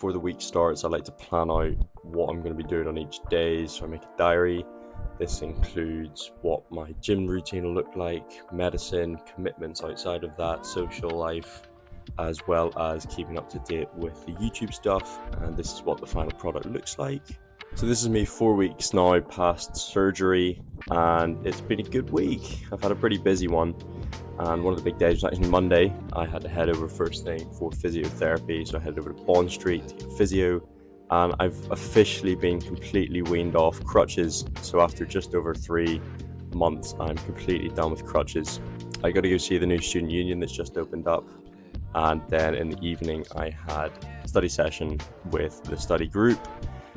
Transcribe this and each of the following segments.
before the week starts, I like to plan out what I'm going to be doing on each day. So I make a diary. This includes what my gym routine will look like, medicine, commitments outside of that, social life, as well as keeping up to date with the YouTube stuff. And this is what the final product looks like. So this is me 4 weeks now past surgery, and it's been a good week. I've had a pretty busy one, and one of the big days was actually Monday. I had to head over first thing for physiotherapy, so I headed over to Bond Street to get physio, and I've officially been completely weaned off crutches. So after just over 3 months, I'm completely done with crutches. I got to go see the new student union that's just opened up, and then in the evening I had a study session with the study group.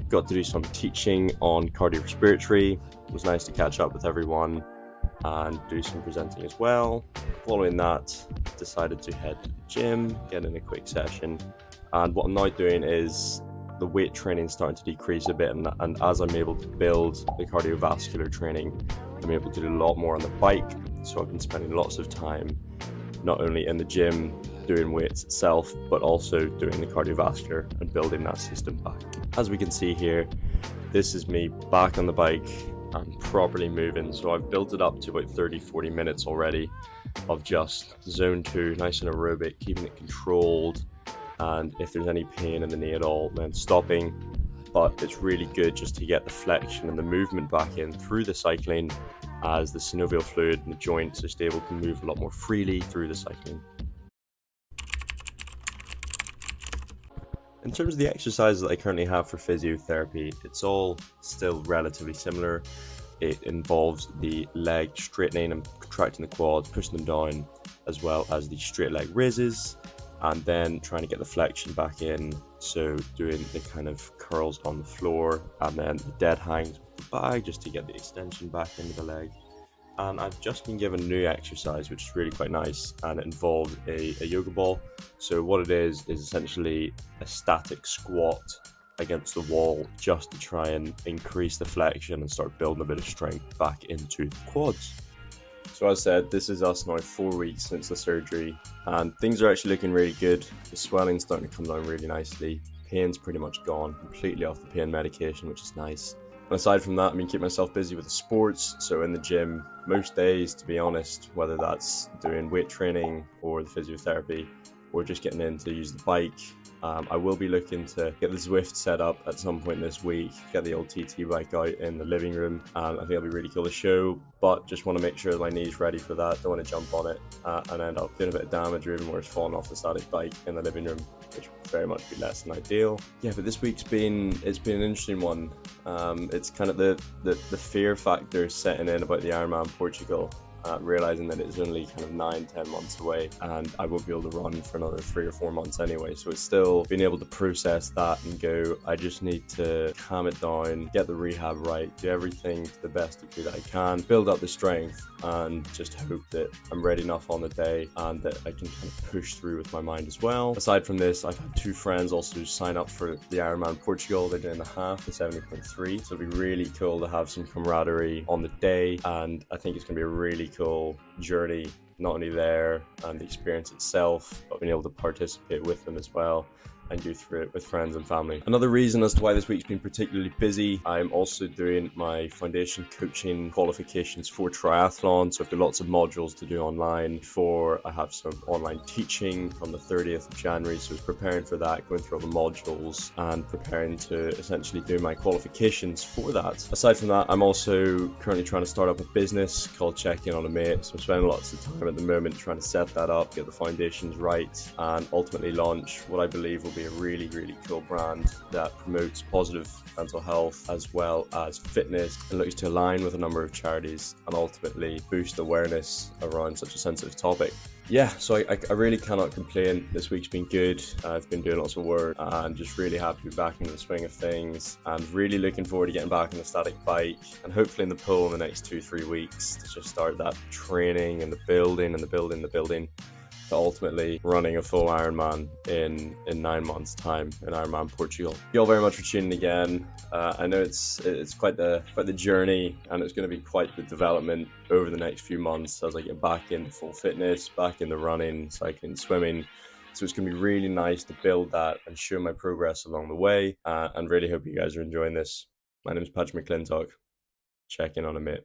Got to do some teaching on cardiorespiratory. It was nice to catch up with everyone and do some presenting as well. Following that, decided to head to the gym, get in a quick session. And what I'm now doing is the weight training starting to decrease a bit. And as I'm able to build the cardiovascular training, I'm able to do a lot more on the bike. So I've been spending lots of time not only in the gym doing weights itself, but also doing the cardiovascular and building that system back. As we can see here, this is me back on the bike and properly moving. So I've built it up to about 30-40 minutes already of just zone 2, nice and aerobic, keeping it controlled. And if there's any pain in the knee at all, then stopping. But it's really good just to get the flexion and the movement back in through the cycling, as the synovial fluid in the joints is able to move a lot more freely through the cycling. In terms of the exercises that I currently have for physiotherapy, it's all still relatively similar. It involves the leg straightening and contracting the quads, pushing them down, as well as the straight leg raises, and then trying to get the flexion back in. So doing the kind of curls on the floor, and then the dead hangs with the bag just to get the extension back into the leg. And I've just been given a new exercise, which is really quite nice, and it involves a yoga ball. So what it is essentially a static squat against the wall, just to try and increase the flexion and start building a bit of strength back into the quads. So as I said, this is us now 4 weeks since the surgery, and things are actually looking really good. The swelling's starting to come down really nicely. Pain's pretty much gone, completely off the pain medication, which is nice. And aside from that, I mean, keep myself busy with the sports. So in the gym, most days, to be honest, whether that's doing weight training or the physiotherapy, or just getting in to use the bike. I will be looking to get the Zwift set up at some point this week, get the old TT bike out in the living room. I think it'll be really cool to show, but just want to make sure that my knee's ready for that. Don't want to jump on it and end up doing a bit of damage, or even worse, falling off the static bike in the living room, which would very much be less than ideal. Yeah, but this week's been an interesting one. It's kind of the fear factor setting in about the Ironman Portugal. Realizing that it's only kind of 9-10 months away, and I won't be able to run for another 3 or 4 months anyway. So it's still being able to process that and go, I just need to calm it down, get the rehab right, do everything to the best degree that I can, build up the strength, and just hope that I'm ready enough on the day and that I can kind of push through with my mind as well. Aside from this, I've had 2 friends also sign up for the Ironman Portugal. They're doing the half, the 70.3, so it'll be really cool to have some camaraderie on the day, and I think it's going to be a really cool journey, not only there and the experience itself, but being able to participate with them as well and go through it with friends and family. Another reason as to why this week's been particularly busy, I'm also doing my foundation coaching qualifications for triathlon. So I've got lots of modules to do online. I have some online teaching from the 30th of January. So I was preparing for that, going through all the modules and preparing to essentially do my qualifications for that. Aside from that, I'm also currently trying to start up a business called Check In on a Mate. So I'm spending lots of time at the moment trying to set that up, get the foundations right, and ultimately launch what I believe will be a really, really cool brand that promotes positive mental health as well as fitness, and looks to align with a number of charities and ultimately boost awareness around such a sensitive topic. Yeah, so I really cannot complain. This week's been good. I've been doing lots of work and just really happy to be back in the swing of things, and really looking forward to getting back on the static bike and hopefully in the pool in the next 2-3 weeks to just start that training and the building to ultimately running a full Ironman in 9 months' time in Ironman Portugal. Thank you all very much for tuning in again. I know it's quite the journey, and it's going to be quite the development over the next few months as I get back into full fitness, back into running, cycling, swimming. So it's going to be really nice to build that and show my progress along the way. And really hope you guys are enjoying this. My name is Patrick McClintock. Check in on a mate.